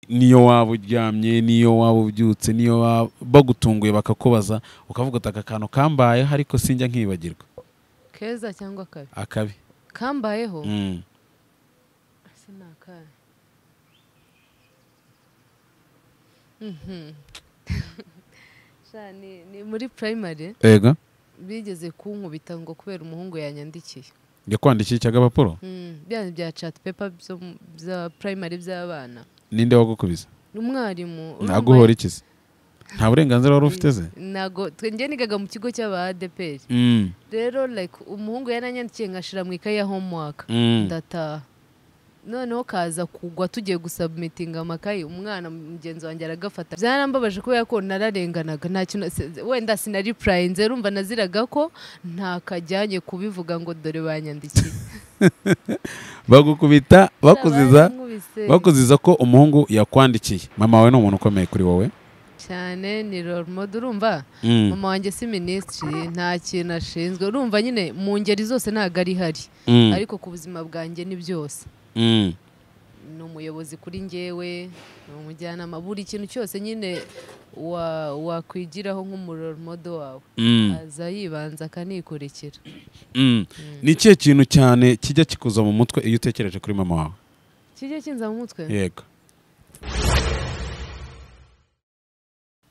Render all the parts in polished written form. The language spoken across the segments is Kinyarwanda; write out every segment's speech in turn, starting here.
niyo waba uryamye niyo waba ubyutse niyo bagutunguye bakakubaza ukavuga ati aka kantu kambayeho ariko sinjya nkibagirwa. Keza cyangwa akabi? Akabi kambayeho. Ese nakahe? Ni muri primary ega bigeze kunkubita ngo kubera umuhungu yanyandikiye. yakwandikiye cyagabapuro bya chat paper bya primary by'abana. ninde wagukubise? Umwarimu. Naguhora ikize? Nta burenganzira wari ufite ze? Nago twenge nigaga mu kigo cy'aba ADPR. Rero like umuhungu yananyandikiye ngashira mu ikaye ya homework. Ndataha. Noneho kaza kugwa tugiye gusubmitinga amakaye umwana mugenzi wanjye aragafata. Byarambabaje kubera ko nararenganaga nta kintu wenda sinari prime urumva naziraga ko nta kajyanye kubivuga ngo dore banyandikiye. Bagukubita bakuziza ko umuhungu yakwandikiye. Mama wawe ni umuntu ukomeye kuri wowe cyane, ni role model urumva. Mama wanjye si ministry nta kintu ashinzwe urumva nyine mu ngeri zose ntago ari hari ariko ku buzima bwanjye ni byose. Ni umuyobozi kuri njyewe, ni umujyanama, buri kintu cyose nyine wakwigiraho nk'umurole model wawe aza yibanza akanikurikira. Ni ikihe kintu cyane kijya kikuza mu mutwe iyo utekereje kuri mama wawe? Kijya kinza mu mutwe? Yego.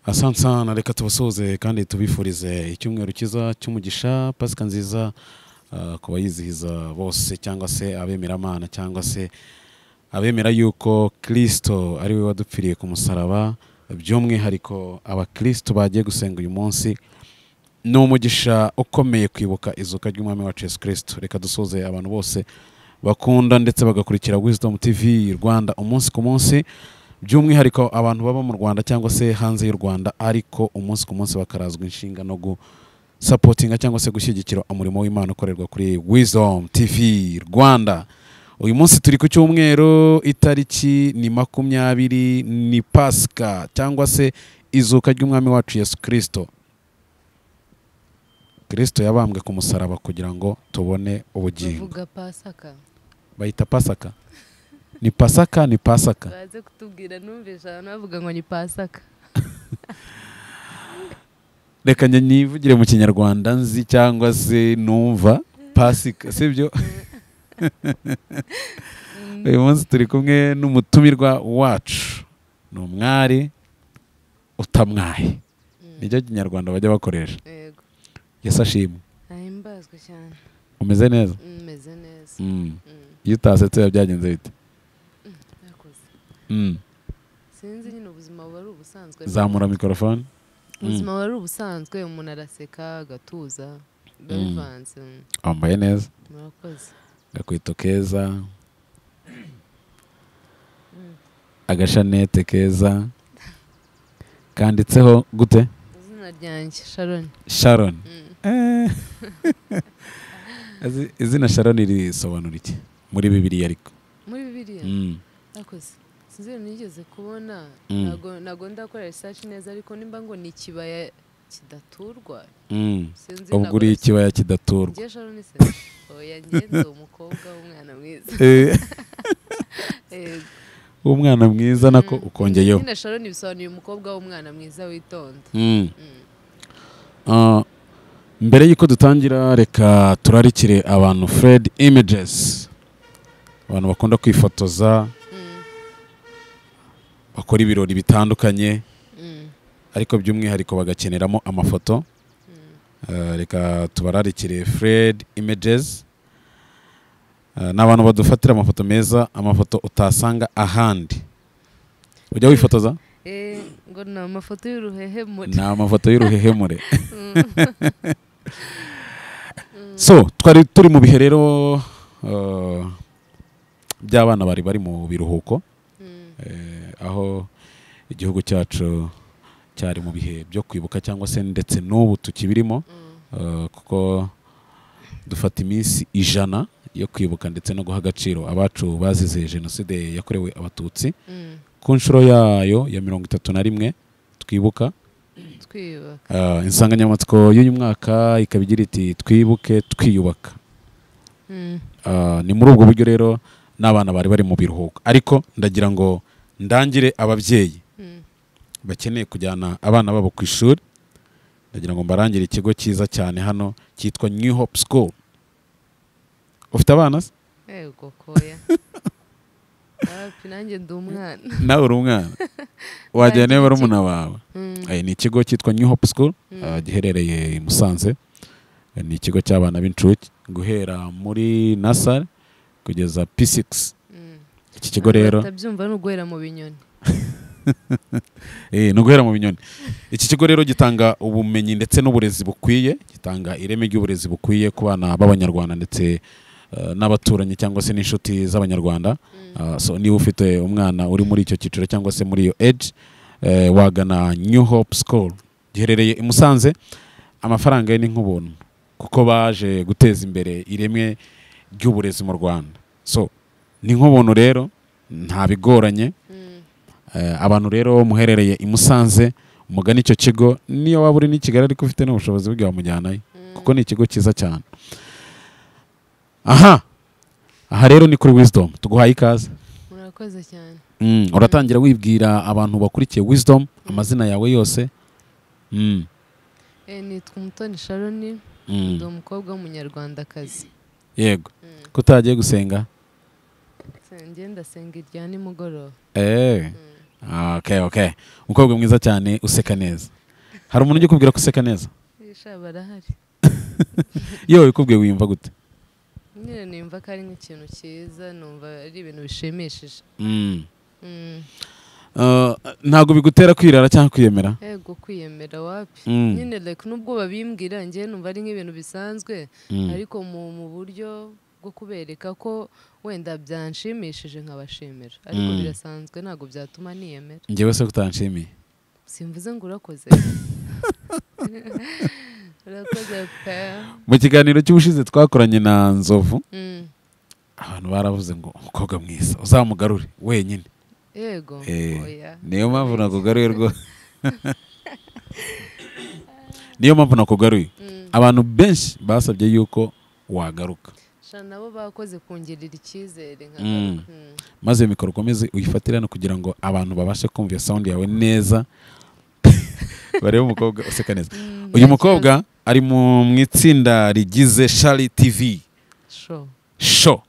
Asante sana, reka tubasuhuze kandi tubifurize icyumweru cyiza cy'umugisha, Pasika nziza ku bayizihiza bose cyangwa se abemeramana cyangwa se abemera yuko Kristo ari we wadupfiriye ku musaraba, by'umwihariko abakristo bagiye gusenga uyu munsi. Ni umugisha ukomeye kwibuka izuka ry'umwami wacu Yesu Kristo. Reka dusoze abantu bose bakunda ndetse bagakurikira Wisdom TV Rwanda umunsi ku munsi, by'umwihariko abantu baba mu Rwanda cyangwa se hanze y'u Rwanda ariko umunsi ku munsi bakarazwa inshinga no supportinga cyangwa se gushyigikira umurimo w'Imana ukorerwa kuri Wisdom TV Rwanda. Uyu munsi turi ku cyumweru, itariki ni 20, ni Pasika cyangwa se izuka ry'umwami wacu Yesu Kristo. Kristo yabambwe ku musaraba kugira ngo tubone ubugingo. Bavuga Pasaka. Bayita Pasaka. Ni Pasaka, ni Pasaka. Baze kutubwira numvisha navuga ngo ni Pasaka. Reka nyivugire mu Kinyarwanda nzi cyangwa se numva Pasika, sibyo? Uyu munsi turi kumwe n'umutumirwa wacu, ni umwari utamwaye. Nicyo Kinyarwanda bajya bakoresha. Yego. Yesu ashimwe. Ahimbazwe cyane. Umeze neza? Umeze neza. Iyo utasetse byagenze bite? Sinzi nyine ubuzima wari ubusanzwe. Zamura mikrofone. Ubuzima wari ubusanzwe, umuntu araseka agatuza bivanze. Wambaye neza. Murakoze. Gakwito keza, agashanete keza, kanditseho gute? Izina ryanjye Sharon. Sharon. Izina Sharon risobanura iki muri Bibiliya ariko? Muri Bibiliya? Akoze. Sinzi nigeze kubona, nago ndakora research neza ariko nimba ngo ni kibaya kidaturwa. Ubwo uri ikibaya kidaturwa. Ngiye Sharon se. Oya ngenzo umukobwa w'umwana mwiza. Umwana mwiza nako ukongeyeho. Nyine Sharon bisobanuye umukobwa w'umwana mwiza witonda. Mbere yuko dutangira reka turarikire abantu Fred Images. Abantu bakunda kwifotoza, bakora ibirori bitandukanye, ariko by'umwihariko bagakeneramo amafoto. Reka tubararikire Fred Images. N'abantu badufatira amafoto meza, amafoto utasanga ahandi. Ujya wifotoza? Ngo ni amafoto y'uruhehemure. Ni amafoto y'uruhehemure. So, twari turi mu bihe rero by'abana bari mu biruhuko. Aho igihugu cyacu cyari mu bihe byo kwibuka cyangwa se ndetse n'ubu tukibirimo, kuko dufata iminsi 100 yo kwibuka ndetse no guha agaciro abacu bazize jenoside yakorewe abatutsi. Ku nshuro yayo ya 31 twibuka. Insanganyamatsiko y'uyu mwaka ikabigira iti twibuke twiyubaka. Ni muri ubwo buryo rero n'abana bari mu biruhuko, ariko ndagira ngo ndangire ababyeyi bakeneye kujyana abana babo ku ishuri, ndagira ngo mbarangire ikigo cyiza cyane hano cyitwa New Hope School. Ufite abana se? Yego koya. Nanjye ndi umwana. Nawe uri umwana. Wajyana niba barumuna bawe. Ni ikigo cyitwa New Hope School, giherereye i Musanze. Ni ikigo cy'abana b'incuke guhera muri nursery kugeza P6. Iki kigo rero tabyumva no guhera mu binyoni. no guhera mu binyoni. Iki kigo rero gitanga ubumenyi ndetse n'uburezi bukwiye, gitanga ireme ry'uburezi bukwiye ku bana b'Abanyarwanda ndetse n'abaturanyi cyangwa se n'inshuti z'Abanyarwanda. So niba ufite umwana uri muri icyo cyiciro cyangwa se muri iyo age, wagana New Hope School. Giherereye i Musanze. Amafaranga ye ni nk'ubuntu kuko baje guteza imbere ireme ry'uburezi mu Rwanda. So ni nk'ubuntu rero, nta bigoranye. Abantu rero muherereye i Musanze umugani icyo kigo, niyo waba uri n'i Kigali ariko ufite n'ubushobozi bwo wamujyanayo kuko ni ikigo cyiza cyane. Aha rero ni kuri Wisdom, tuguhaye ikaze. Murakoze cyane. Uratangira wibwira abantu bakurikiye Wisdom amazina yawe yose. Nitwa Umutoni Sharon, ndi umukobwa w'umunyarwandakazi. Yego. Kutagiye gusenga? Ngenda senga irya nimugoroba. Okay. Umukobwa mwiza cyane useka neza. Hari umuntu ujye kubwira ko useka neza? Barahari. Yo ikubwiye wiyumva gute? Nyine nimva ko ari nk'ikintu cyiza, numva ari ibintu bishimishije. Ntago bigutera kwirara cyangwa kwiyemera? Yego, kwiyemera wapi. Nyine like nubwo babimbwira njye numva ari nk'ibintu bisanzwe, ariko mu buryo bwo kubereka ko wenda byanshimishije nkabashimira, ariko birasanzwe ntago byatuma niyemera. Njyewe se kutanshimiye? Simvuze ngo urakoze. Urakoze pe. Mu kiganiro cy'ubushize twakoranye na Nzovu, abantu baravuze ngo umukobwa mwiza uzamugarure wenyine. Yego. Niyo mpamvu nakugaruye rwo. Niyo mpamvu nakugaruye. Abantu benshi basabye yuko wagaruka. Nabo bakoze kungirira icyizere nkagaruka. Maze mikoro komeze uyifatirane kugira ngo abantu babashe kumva iyo sound yawe neza. Barebe umukobwa useka neza. Uyu mukobwa ari mu itsinda rigize Shali TV show.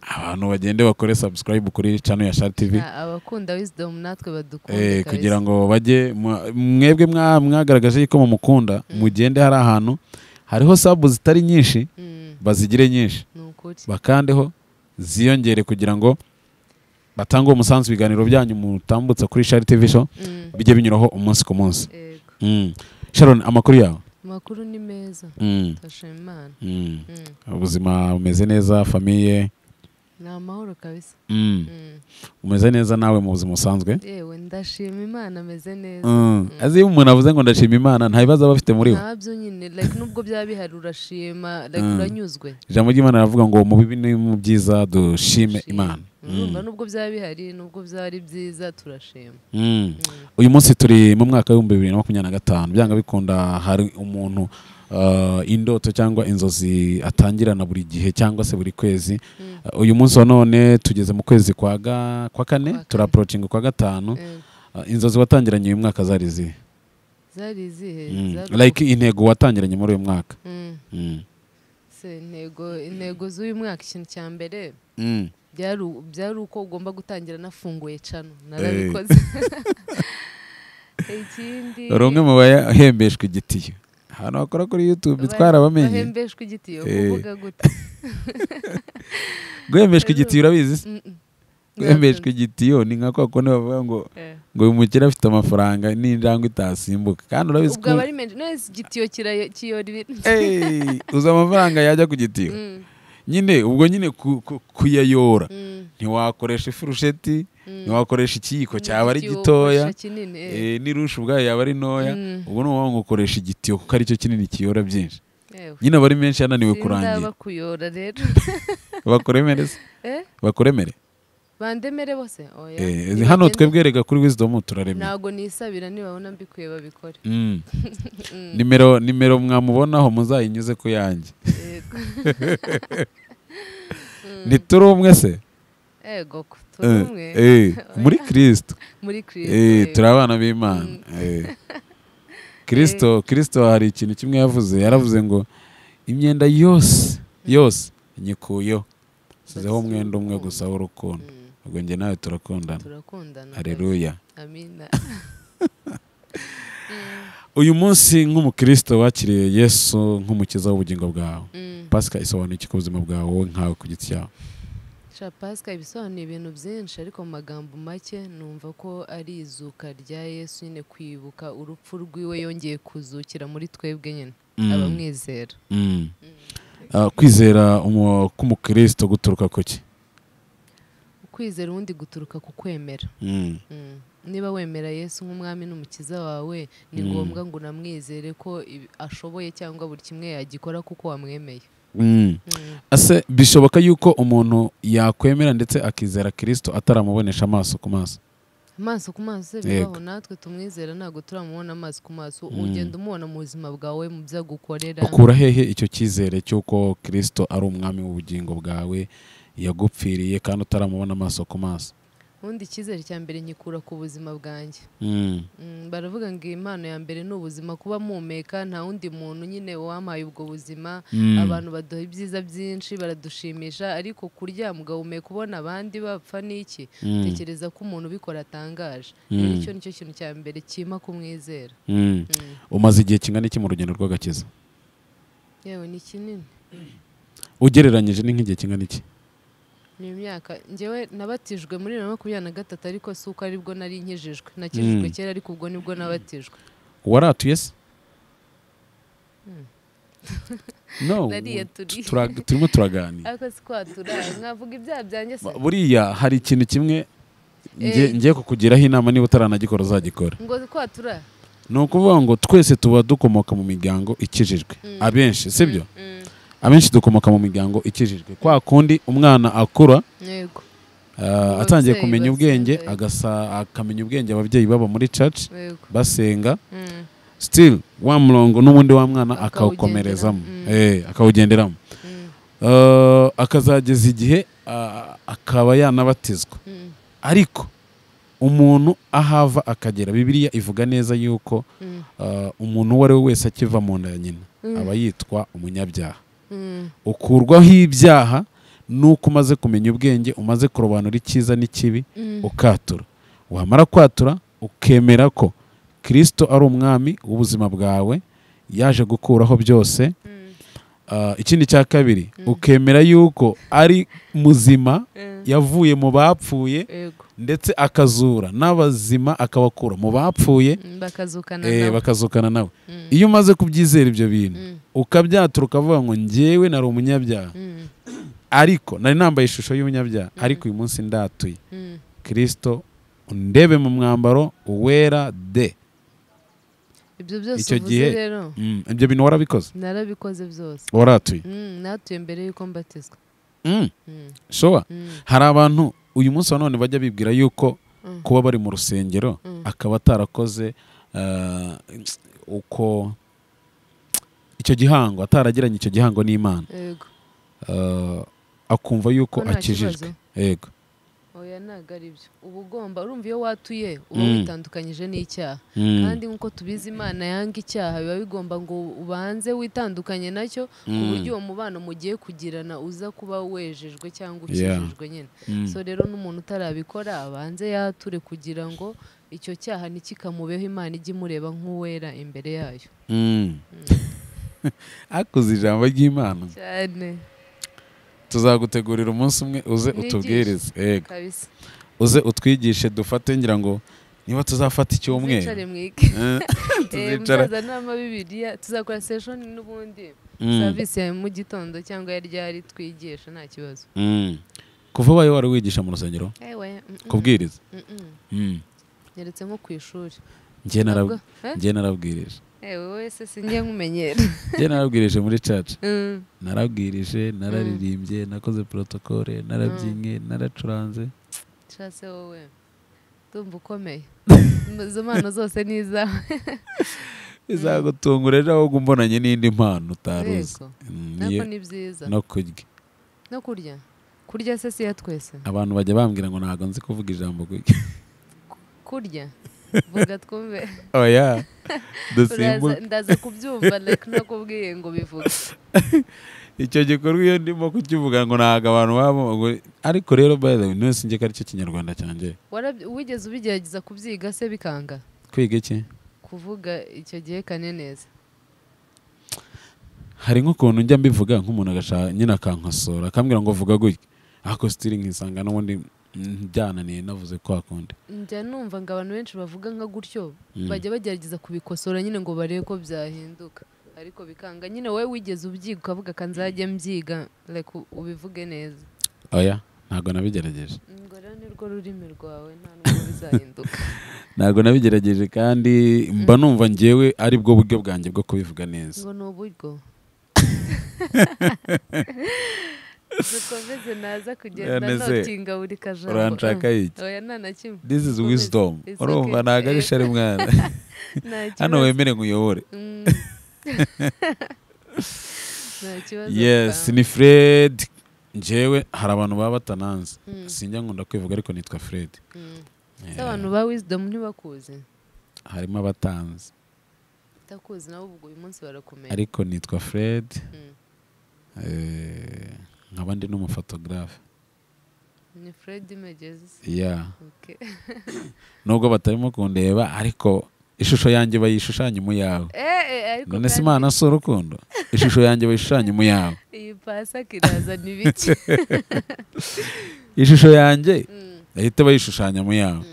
Abantu bagende bakore subscribe kuri channel ya Shali TV. Abakunda Wisdom natwe badukunda kugira ngo bajye mwebwe mwagaragaje ko mumukunda, mugende hari ahantu hariho sub zitari nyinshi, bazigire nyinshi, bakandeho ziyongere kugira ngo batange umusanzu ibiganiro byanyu mutambutsa kuri Shali TV show bijye binyuraho umunsi ku munsi. Sharon, amakuru yawe? Amakuru ni meza. Tashima Imana. Ubuzima bumeze neza, famiye? Ni amahoro kabisa. Umeze neza nawe mu buzima usanzwe? Yewe ndashima Imana, ameze neza. Azi umuntu avuze ngo ndashima Imana nta bibazo bafite muri we? Ntabyo nyine, like nubwo byaba bihari urashima, like uranyuzwe. Ijambo ry'Imana ravuga ngo mu bibi no mu byiza dushime Imana. Nubwo byaba bihari, nubwo byari byiza turashima. Uyu munsi turi mu mwaka wa 2025, byanga bikunda hari umuntu indoto cyangwa inzozi atangirana buri gihe cyangwa se buri kwezi. Uyu munsi wa none tugeze mu kwezi kwa kane, approaching kwa gatanu. Inzozi watangiranye uyu mwaka zari zihe? Zari zihe? Like intego watangiranye muri uyu mwaka? Intego z'uyu mwaka, ikintu cya mbere byari uko ugomba gutangira nafunguye channel. Narabikoze. Ikindi rumwe mu bahembeshwe igitiyo hano bakora kuri YouTube twarabamenye. Bahembeshwe igitiyo kuvuga gute? Guhembeshwa igitiyo urabizi? Guhembeshwa igitiyo ni nka kwa kone bavuga ngo uyu mukira afite amafaranga n'injangwe itasimbuka, kandi urabizi ko ubwo bari menje nese igitiyo kiyora ibintu. uza amafaranga yajya ku gitiyo nyine, ubwo nyine kuyayora ntiwakoresha ifurusheti, ntiwakoresha ikiyiko cyaba ari gitoya, n'irusha ubwayo yaba ari ntoya. ubwo n'uwo ukoresha igitiyo kuko ari cyo kinini kiyora byinshi. Nyine bari menshi yananiwe kurangira. Sinda bakuyora rero. Bakuremere se? Bakuremere? Bandemere bose? Hano twebwerega kuri Wisdom turaremera. Ntago nisabira nibabona mbikuye babikore. Nimero mwamubonaho muzayinyuze ku yanjye. Nituri umwe se? ego turumwe muri Kristo muri Kristo turi abana b'Imana Kristo hari ikintu kimwe yavuze yaravuze ngo imyenda yose nyikuyeho sizeho umwenda umwe gusa w'urukundo ubwo njye nawe turakundana haleluya amina uyu munsi nk'umukristo wakiriye Yesu nk'umukiza w'ubugingo bwawe Pasika isobanuye iki ku buzima bwawe wowe nkawe ku giti cyawe Pasika ibisobanuye ibintu byinshi ariko mu magambo make numva ko ari izuka rya Yesu nyine kwibuka urupfu rwiwe yongeye kuzukira muri twebwe nyine abamwizera kwizera k'umukristo guturuka kuki kwizera ubundi guturuka ku kwemera niba wemera Yesu nk'umwami n'umukiza wawe ni ngombwa ngo unamwizere ko ashoboye cyangwa buri kimwe yagikora kuko wamwemeye ase bishoboka yuko umuntu yakwemera ndetse akizera Kristo ataramubonesha amaso ku maso bibaho natwe tumwizera ntabwo turamubona amaso ku maso ugenda umubona mu buzima bwawe mu byo agukorera ukura hehe icyo cyizere cy'uko Kristo ari umwami w'ubugingo bwawe yagupfiriye kandi utaramubona amaso ku maso ubundi icyizere cya mbere nkikura ku buzima bwanjye baravuga ngo impano ya mbere ni ubuzima kuba mpumeka nta wundi muntu nyine wampaye ubwo buzima abantu baduha ibyiza byinshi baradushimisha ariko kuryama ugahumeka ubona abandi bapfa n'iki tekereza ko umuntu ubikora atangaje icyo nicyo kintu cya mbere kima kumwizera umaze igihe kingana iki mu rugendo rw'agakiza yewe ni kinini ugereranyije ni nk'igihe kingana iki ni imyaka njyewe nabatijwe muri 2023 ariko si uko aribwo nari nkijijwe nakijijwe kera ariko ubwo nibwo nabatijwe waratuye se no turimo turaganira ariko si kwatura mwavuga ibyaha byanjye se buriya hari ikintu kimwe ngiye kukugiraho inama niba utaranagikora uzagikora ngo kwatura ni ukuvuga ngo twese tuba dukomoka mu miryango ikijijwe abenshi sibyo abenshi dukomoka mu miryango ikijijwe kwa kundi umwana akura atangiye kumenya ubwenge akamenya ubwenge ababyeyi baba muri church basenga still wa murongo n'ubundi wa mwana akawukomerezamo akawugenderamo akazageza igihe akaba yanabatizwa ariko umuntu ahava akagera Bibiliya ivuga neza yuko umuntu uwo ari we wese akiva mu nda ya nyina aba yitwa umunyabyaha ukurwaho ibyaha nuko umaze kumenya ubwenge umaze kurobanura icyiza n'ikibi ukatura wamara kwatura ukemera ko Kristo ari umwami w'ubuzima bwawe yaje gukuraho byose ikindi cya kabiri ukemera yuko ari muzima yavuye mu bapfuye ndetse akazura n'abazima akabakura mu bapfuye bakazukana nawe iyo umaze kubyizera ibyo bintu ukabyatura ukavuga ngo njyewe nari umunyabyaha ariko nari nambaye ishusho y'umunyabyaha ariko uyu munsi ndatuye Kristo undebe mu mwambaro uwera de ibyo byose uvuze rero ibyo bintu warabikoze narabikoze byose waratuye natuye mbere yuko mbatizwa sure hari abantu uyu munsi wa none bajya bibwira yuko kuba bari mu rusengero akaba atarakoze uko icyo gihango ataragiranye icyo gihango n'Imana akumva yuko akijijwe yego oya ntago ari byo uba ugomba urumva iyo watuye uba witandukanyije n'icyaha kandi nk'uko tubizi Imana yanga icyaha biba bigomba ngo ubanze witandukanye nacyo ku buryo uwo mubano mugiye kugirana uza kuba wejejwe cyangwa ukijijwe nyine so rero n'umuntu utarabikora abanze yature kugira ngo icyo cyaha ntikikamubeho Imana ijye imureba nk'uwera imbere yayo akuze ijambo ry'Imana cyane tuzagutegurira umunsi umwe uze utubwirize yego uze utwigishe dufate ngira ngo niba tuzafata icyumweru tuzicara n'ama Bibiliya tuzakora session n'ubundi service ya mu gitondo cyangwa ryari twigisha nta kibazo kuva bayo wari wigisha mu rusengero kubwiriza nyeretse nko ku ishuri njye narabwirije wese sinjye nkumenyera njye narabwirije muri church narabwirije nararirimbye nakoze protocole narabyinnye naracuranze cyase wowe ndumva ukomeye izo mpano zose ni izawe bizagutungura ejo ahubwo umbonanye n'indi mpano utaruzi nako ni byiza no kurya kurya se si ya twese abantu bajya bambwira ngo ntago nzi kuvuga ijambo kurya vuga twumve oya dusimbuke ndaza kubyumva like nakubwiye ngo bivuge icyo gikorwa iyo ndimo kukivuga ngo ntago abantu babo ariko rero by the way nose njye kari cyo kinyarwanda cyanjye wigeze ubigerageza kubyiga se bikanga kwiga iki kuvuga icyo gihe kane neza hari nk'ukuntu njya mbivuga nk'umuntu agashaka nyine akankosora akambwira ngo vuga gutya ako stili nkisanga n'ubundi byananiye navuze ko akunda njya numva ngo abantu benshi bavuga nka gutyo bajya bagerageza kubikosora nyine ngo barebe ko byahinduka ariko bikanga nyine wowe wigeze ubyiga ukavuga kanzajye mbyiga like ubivuge neza oya ntago nabigerageje ngo rero ni rwo rurimi rwawe nta nubwo bizahinduka ntago nabigerageje kandi mba numva njyewe ari bwo buryo bwanjye bwo kubivuga neza ngo ni uburyo dukomeze naza kugenda notinga buri kajambo uranshaka iki oya nta na kimwe this is wisdom urumva ntago ari shari mwana hano wemere nkuyobore yes ni Fred njyewe hari abantu baba batananze sinjya nkunda kwivuga ariko nitwa Fred abantu ba wisdom ntibakuzi harimo abatanze utakuzi nabo ubwo uyu munsi barakumenya ariko nitwa Fred nkaba ndi n'umufotogarafe ni Fred Images yeah nubwo batarimo kundeba ariko ishusho yanjye bayishushanya mu yawe none se Imana si urukundo ishusho yanjye bayishushanya mu yawe iyi pasa kiraza ni biki ishusho yanjye ahita bayishushanya mu yawe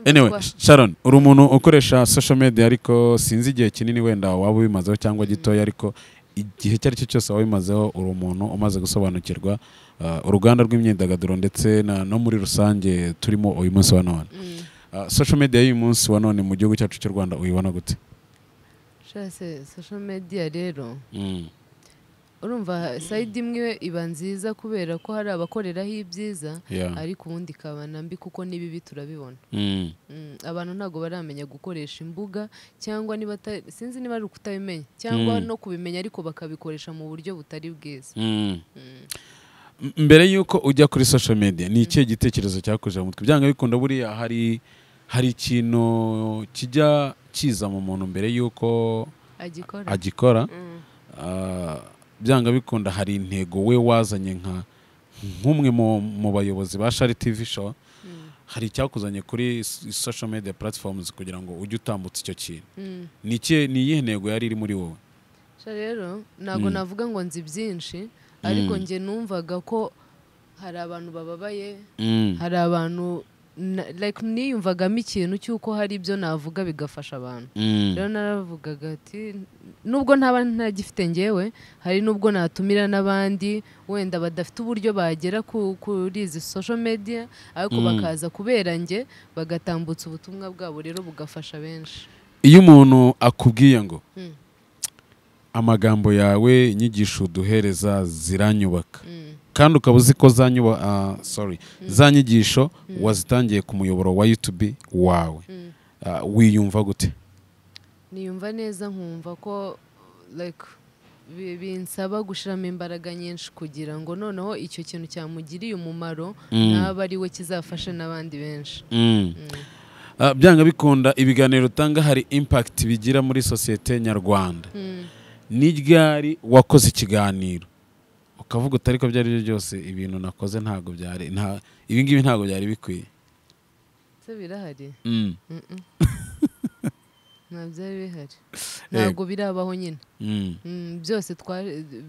anyway Sharon uri umuntu ukoresha social media ariko sinzi igihe kinini wenda waba ubimazeho cyangwa gitoya ariko igihe cyari cyo cyose wabimazeho uri umuntu umaze gusobanukirwa uruganda rw'imyidagaduro ndetse no muri rusange turimo uyu munsi wa none social media y'uyu munsi wa none mu gihugu cyacu cy'u Rwanda uyibona gute social media rero urumva side imwe iba nziza kubera ko hari abakoreraho ibyiza ariko ubundi ikabana mbi kuko n'ibibi turabibona abantu ntago baramenya gukoresha imbuga cyangwa niba sinzi niba ari ukutabimenya cyangwa no kubimenya ariko bakabikoresha mu buryo butari bwiza mbere yuko ujya kuri social media ni ikihe gitekerezo cyakuje mu mutwe byanga bikunda buriya hari ikintu kijya kiza mu muntu mbere yuko agikora byanga bikunda hari intego we wazanye nk'umwe mu bayobozi ba Shari TV show hari icyakuzanye kuri social media platforms kugira ngo ujye utambutsa icyo kintu ni iyihe ntego yari iri muri wowe rero ntago navuga ngo nzi byinshi ariko njye numvaga ko hari abantu bababaye hari abantu like niyumvagamo ikintu cy'uko hari ibyo navuga bigafasha abantu rero naravugaga ati nubwo ntaba ntagifite njyewe hari nubwo natumira n'abandi wenda badafite uburyo bagera kuri izi social media ariko bakaza kubera njye bagatambutsa ubutumwa bwabo rero bugafasha benshi iyo umuntu akubwiye ngo amagambo yawe inyigisho duhereza ziranyubaka kandi ukaba uzi ko za nyigisho wazitangiye ku muyoboro wa YouTube wawe wiyumva gute niyumva neza nkumva ko like binsaba gushiramo imbaraga nyinshi kugira ngo noneho icyo kintu cyamugiriye umumaro naba ari we kizafasha n'abandi benshi byanga bikunda ibiganiro utanga hari impact bigira muri sosiyete nyarwanda ni ryari wakoze ikiganiro ukavuga utari ko byari byo byose ibintu nakoze ntago byari ibi ngibi ntago byari bikwiye se birahari nta byari bihari ntago birabaho nyine byose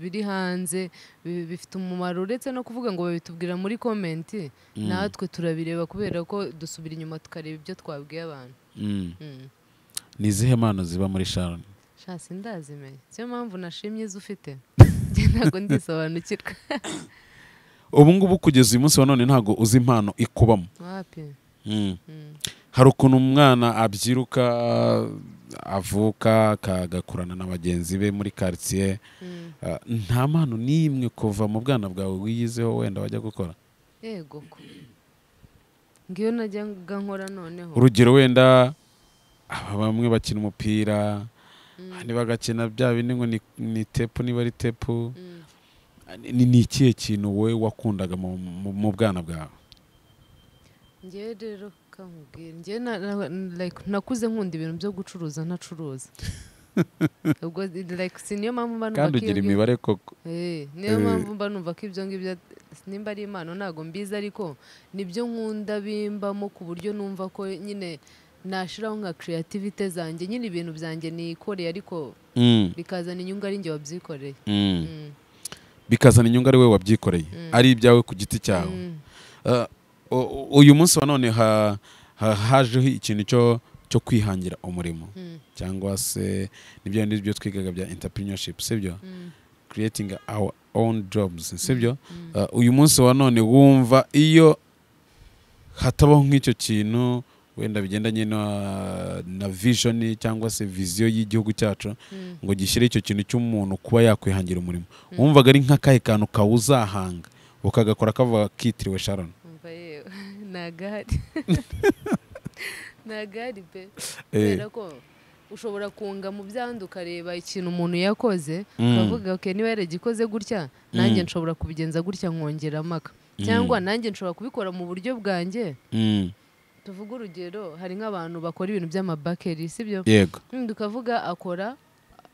biri hanze bifite umumaro uretse no kuvuga ngo babitubwira muri comment natwe turabireba kubera ko dusubira inyuma tukareba ibyo twabwiye abantu ni izihe mpano ziba muri Sharon shasi ndazimenya cyo mpamvu nashimye izo ufite ntago ndisobanukirwa ubu ngubu kugeza uyu munsi wa none ntago uzi impano ikubamo wapi hari ukuntu umwana abyiruka avuka akagakurana na bagenzi be muri quartier nta mpano n'imwe kuva mu bwana bwawe wiyizeho wenda wajya gukora yego ngiyo najyaga nkora noneho urugero wenda bamwe bakina umupira abandi bagakina bya bindi ngo ni tepu niba ari tepu ni ikihe kintu wowe wakundaga mu bwana bwawe? Njye rero kamubwira njye nakuze nkunda ibintu byo gucuruza ntacuruza ubwo like siniyo mpamvu mba numva kandi ugira imibare koko niyo mpamvu mba numva ko ibyo ngibyo nimba ari impano ntago mbizi ariko nibyo nkunda bimbamo ku buryo numva ko nyine nashiraho nka creativity zanjye nyine ibintu byanjye nikoreye ariko bikazana inyungu ari njye wabyikoreye bikazana inyungu ari we wabyikoreye ari ibyawe ku giti cyawe. Uyu munsi wa none hajeho ikintu cyo kwihangira umurimo cyangwa se nibyo twigaga bya entrepreneurship sibyo, creating our own jobs sibyo. Uyu munsi wa none wumva iyo hatabaho nk'icyo kintu wenda bigendanye na vision cyangwa se vision y'igihugu cyacu ngo gishyire icyo kintu cy'umuntu kuba yakwihangira umurimo, wumvaga ari nk'akahe kantu kawuzahanga ukagakora kavuga kitiriwe Sharon? nagari pe kubera ko ushobora kunga mu byandi ukareba ikintu umuntu yakoze ukavuga okay niba yaragikoze gutya nanjye nshobora kubigenza gutya nkongera amaka cyangwa nanjye nshobora kubikora mu buryo bwanjye. Tuvuga urugero hari nk'abantu bakora ibintu by'amabakeri sibyo, yego ukavuga akora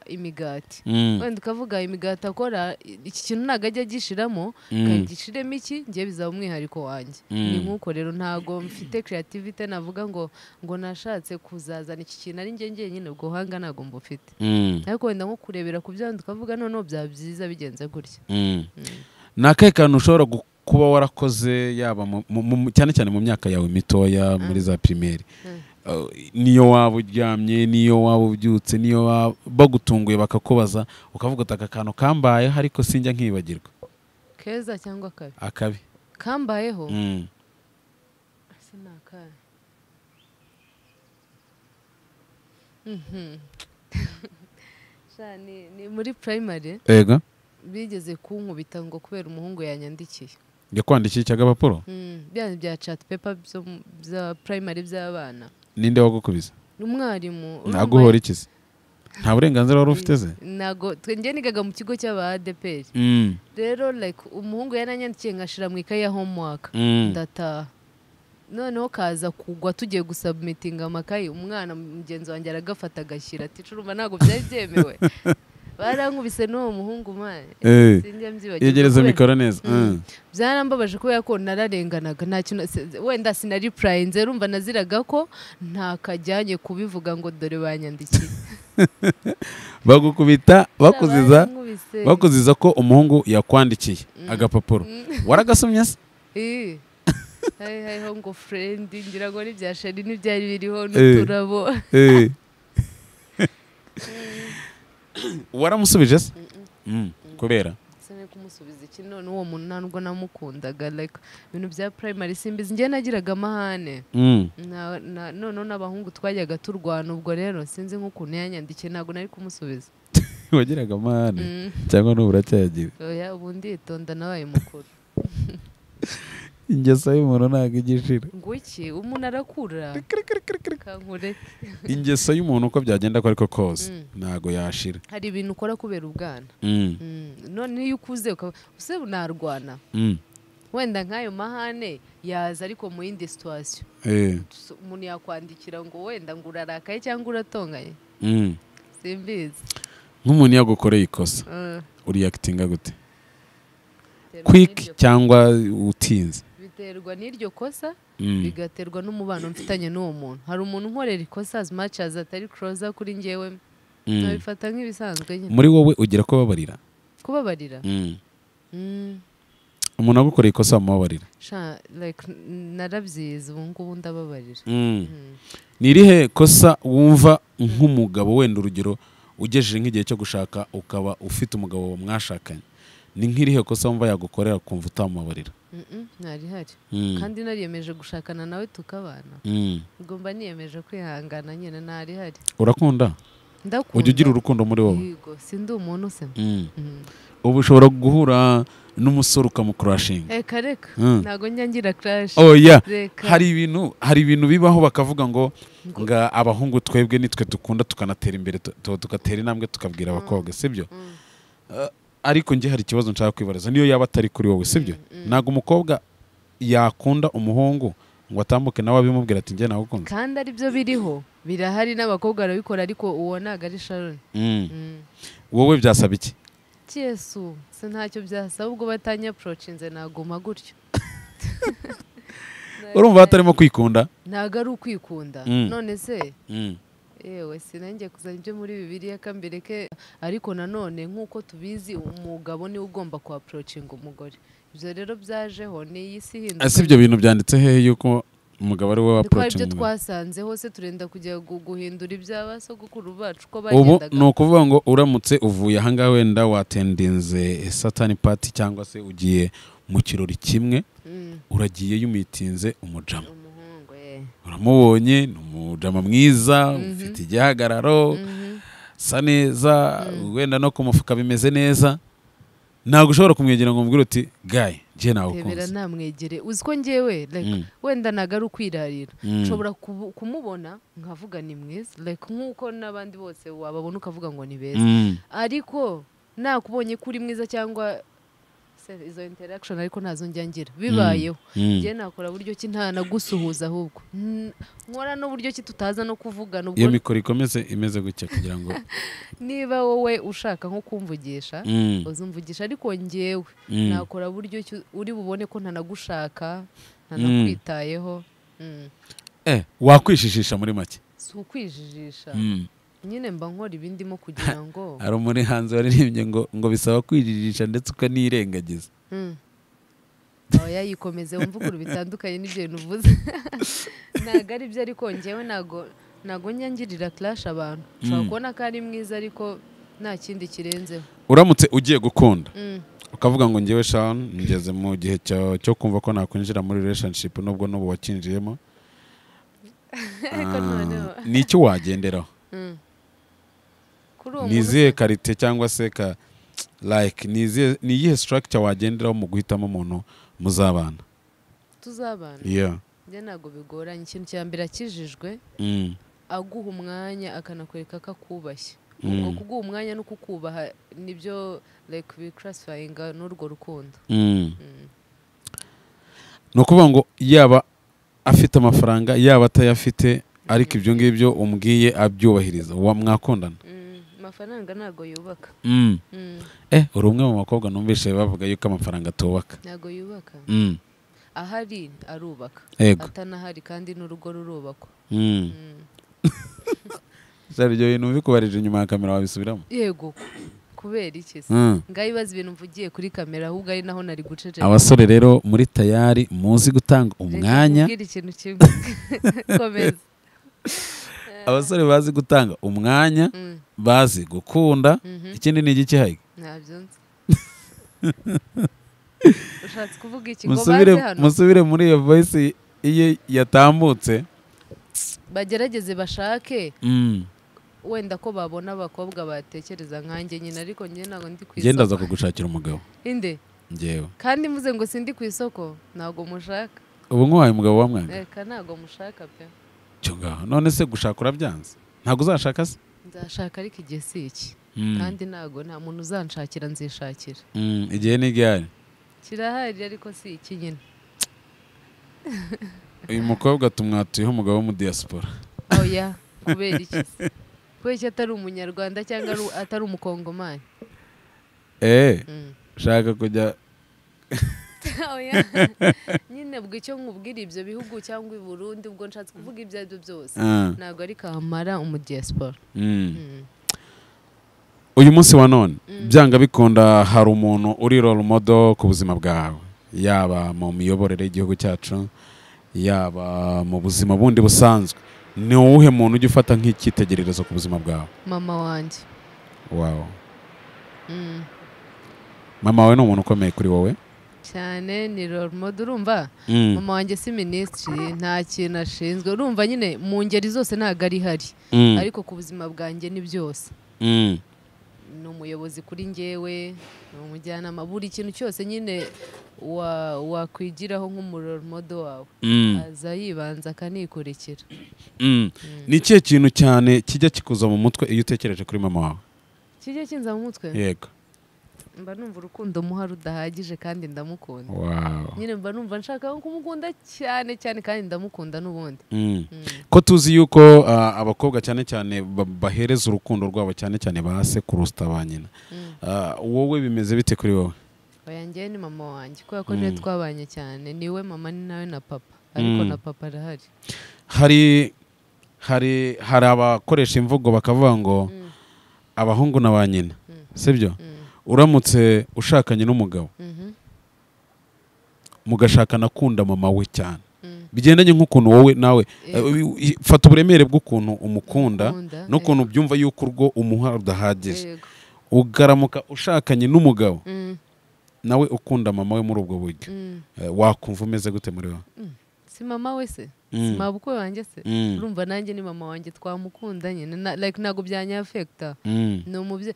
imigati wenda ukavuga imigati akora iki kintu ntago ajya gishiramo kagishiremo iki ngiye bizaba umwihariko wanjye. Ni nk'uko rero ntago mfite creativity navuga ngo nashatse kuzazana iki kintu ari njye nyine ubwo hanga ntago mbufite ariko wenda nko kurebera ku byandi ukavuga noneho bya byiza bigenze gutya. Nakahe kantu ushobora kuba warakoze yaba cyane cyane mu myaka yawe mitoya muri za primaire, niyo waba uryamye niyo waba ubyutse niyo bagutunguye bakakubaza ukavuga aka kantu kambayeho ariko sinjya nkibagirwa? Keza cyangwa akabi kambayeho sinakaye ni muri primary ega bigeze kunkubita ngo kubera umuhungu yanyandikiye yakwandikiye cy'agapapuro bya chat paper bya primary by'abana. Ninde wagukubise? Umwarimu. Naguhora ikize? Nta burenganzira wari ufite ze? Nago twenge nigaga mu kigo cy'aba ADPR rero like umuhungu yananyandikiye ngashira mu ikaye ya homework ndataha noneho kaza kugwa tugiye gusubmitinga amakaye umwana mugenzi wanjye aragafata agashyira ati curumva ntago byari byemewe barankubise n'uwo muhungu mane sinjya mbyibagirwa. Yegereza mikoro neza. Byarambabaje kubera ko nararenganaga nta kintu wenda sinari prayinze rumva naziraga ko nta kajyanye kubivuga ngo dore banyandikiye bagukubita bakuziza ko umuhungu yakwandikiye agapapuro waragasomye se? Hai ngo friend ngira ngo ni bya shari n'ibyari biriho n'uturabo. Waramusubije se? Kubera sene kumusubiza iki none uwo muntu ntabwo namukundaga like ibintu bya primary simbizi njye nagiraga amahane none n'abahungu twajyaga turwana ubwo rero sinzi nk'ukuntu yanyandikiye ntabwo nari kumusubiza. Wagiraga amahane cyangwa n'ubu uracyagira? Oya ubu nditonda nabaye mukuru. Ingeso y'umuntu ntabwo igishira ngo iki umuntu arakura kankure. Ingeso y'umuntu uko byagenda ko ariko kose ntago yashira. Hari ibintu ukora kubera ubwana none iyo ukuze use unarwana wenda nk'ayo mahane yaza ariko mu yindi situation umuntu yakwandikira ngo wenda ngo urarakaye cyangwa uratonganye simbizi. Nk'umuntu yagukoreye ikosa uriactinga gute? Quick cyangwa utinze? Biterwa n'iryo kosa bigaterwa n'umubano mfitanye n'uwo muntu. Hari umuntu nkorera ikosa as much as atari closer kuri njyewe nabifata nk'ibisanzwe nyine. Muri wowe ugira ko babarira? Umuntu agukoreye ikosa mubabarira? Like narabyize ubu ngubu ndababarira. Ni irihe kosa wumva nk'umugabo wenda urugero ugejeje nk'igihe cyo gushaka ukaba ufite umugabo mwashakanye, ni nk'irihe kosa wumva yagukorera kumva utamubabarira? Ntari hari kandi nariyemeje gushakana nawe tukabana ngomba niyemeje kwihangana nyine ntari hari. Urakunda? Ndakunda. Ujya ugira urukundo muri wowe? Yego sindi umuntu se. Ubu ushobora guhura n'umusore ukamukurashinga? Reka ntago njya ngira crash. Oya hari ibintu bibaho bakavuga ngo abahungu twebwe nitwe dukunda tukanatera imbere tugatera intambwe tukabwira abakobwa sibyo? ariko njye hari ikibazo nshaka kwibariza niyo yaba atari kuri wowe sibyo ntabwo umukobwa yakunda umuhungu ngo atambuke nawe abimubwira ati njye nagukunze kandi ari byo biriho birahari n'abakobwa barabikora ariko uwo ntabwo ari Sharon. wowe byasaba iki Yesu se ntacyo byasaba ubwo batanya approachinze naguma gutyo. urumva batarimo kwikunda ntabwo ari ukwikunda none se yewe sinangiye kuzana ibyo muri Bibiliya kambireke ariko nanone nk'uko tubizi umugabo niwe ugomba ku approachinga umugore. Ibyo rero byajeho ni iyi si hinduka. ese ibyo bintu byanditse hehe yuko umugabo ari we approaching ibyo twasanze hose turenda kujya guhindura iby'abasogokuru bacu ko ubu bagendaga. ni ukuvuga ngo uramutse uvuye ahangaha wenda watendinze satani party cyangwa se ugiye mu kirori kimwe uragiye yumitinze umujama uramubonye ni umujama mwiza ufite igihagararo sa neza wenda no ku mufuka bimeze neza ntabwo ushobora kumwegera ngo umubwire uti gayi njye nawe ukunze tebera namwegere uzi ko njyewe like wenda ntago ari ukwirarira nshobora kumubona nkavuga ni mwiza like nk'uko n'abandi bose wababona ukavuga ngo ni beza ariko nakubonye ko uri mwiza cyangwa izo interaction ariko nazo njya ngira bibayeho njye nakora buryo ki nta nagusuhuza ahubwo nkora no buryo ki tutaza no kuvugana ubwo iyo mikoro ikomeze imeze gutya kugira ngo niba wowe ushaka nko kumvugisha uzumvugisha ariko njyewe nakora buryo ki uri bubone ko ntanagushaka ntanakwitayeho wakwishishisha muri make si ukwijijisha nyine mba nkora ibindimo kugira ngo hari muri hanze waririmbye ngo bisaba kwijijisha ndetse ukanirengagiza aho yayikomeze wumvuguru bitandukanye n'ibyo bintu uvuze ntabwo ari byo ariko njyewe ntabwo nyangirira clash abantu ushobora kubona ko ari mwiza ariko nta kindi kirenzeho uramutse ugiye gukunda ukavuga ngo njyewe Sharon ngeze mu gihe cyo kumva ko nakwinjira muri relationship nubwo n'ubu wakinjiyemo ni icyo wagenderaho ni izihe karite cyangwa se like ni iyihe structure wagenderaho mu guhitamo umuntu muzabana tuzabana njye ntabwo bigoranye ikintu cya mbere akijijwe aguha umwanya akanakwereka ko akubashye ubwo kuguha umwanya no kukubaha nibyo like biclassifyinga n'urwo rukundo ni ukuvuga ngo yaba afite amafaranga yaba atayafite ariko ibyo ngibyo umbwiye abyubahiriza mwakundana amafaranga ntago yubaka uri umwe mu bakobwa numvise bavuga yuko amafaranga atubaka ntago yubaka ahari arubaka atanahari kandi n'urugo rurubakwa ibyo bintu bikubarije inyuma ya kamera wabisubiramo yego kubera iki se ngaho ibibazo ibintu mvugiye kuri kamera ahubwo ari naho nari guceceka abasore rero muri tayari muzi gutanga umwanya ikintu kimwe komeza abasore bazi gutanga umwanya bazi gukunda ikindi ni igiki hayi ntabyo nzi ushatse kuvuga iki ngo baze hano musubire muri iyo voice iye yatambutse bagerageze bashake wenda ko babona abakobwa batekereza nkanjye nyine ariko njye ntabwo ndi ku isoko genda za kugushakira umugabo inde njyewe kandi muze ngo sindi ku isoko ntabwo mushaka ubu nk'uwaye umugabo wamwanga reka ntabwo mushaka pe cyo ngaho none se gushaka urabyanze ntabwo uzashaka se nzashaka ariko igihe si iki kandi ntabwo nta muntu uzanshakira nzishakira igihe ni gihari kirahari ariko si iki nyine uyu mukobwa tumwatuyeho umugabo wo mu diaspora oya kubera iki kubera iki atari umunyarwanda cyangwa atari umukongomani ushaka kujya nyine bwo icyo nkubwira ibyo bihugu cyangwa i Burundi ubwo nshatse kuvuga ibyo ari byo byose ntabwo ari kamara umudiyasipora uyu munsi wa none byanga bikunda hari umuntu uri role model ku buzima bwawe yaba mu miyoborere y'igihugu cyacu yaba mu buzima bundi busanzwe ni uwuhe muntu ujya ufata nk'icyitegererezo ku buzima bwawe mama wanjye wow mama wawe ni umuntu ukomeye kuri wowe cyane ni role model urumva mama wanjye si minisitiri nta kintu ashinzwe urumva nyine mu ngeri zose ntabwo ari hari ariko ku buzima bwanjye ni byose ni umuyobozi kuri njyewe ni umujyanama buri kintu cyose nyine wakwigiraho nk'umurole model wawe aza yibanza akanikurikira ni ikihe kintu cyane kijya kikuza mu mutwe iyo utekereje kuri mama wawe kijya kinza mu mutwe yego mba numva urukundo muha rudahagije kandi ndamukunda wow nyine mba numva nshaka kumukunda cyane cyane kandi ndamukunda n'ubundi ko tuzi yuko abakobwa cyane cyane bahereza urukundo rwabo cyane cyane bahase kurusta ba nyina wowe bimeze bite kuri wowe oyanjye ni mama wanjye kubera ko niwe twabanye cyane niwe mama ni nawe na papa ariko na papa arahari hari abakoresha imvugo bakavuga ngo abahungu na ba nyina sibyo uramutse ushakanye n'umugabo mugashakana kunda mama we cyane bigendanye nk'ukuntu wowe nawe fata uburemere bw'ukuntu umukunda n'ukuntu byumva yuko urwo umuha rudahagije ugaramuka ushakanye n'umugabo nawe ukunda mama we muri ubwo buryo wakumva umeze gute muri wowe si mama we se si mabukwe wanjye se urumva nanjye ni mama wanjye twamukundanye like ntabwo byanyafekta ni umubyeyi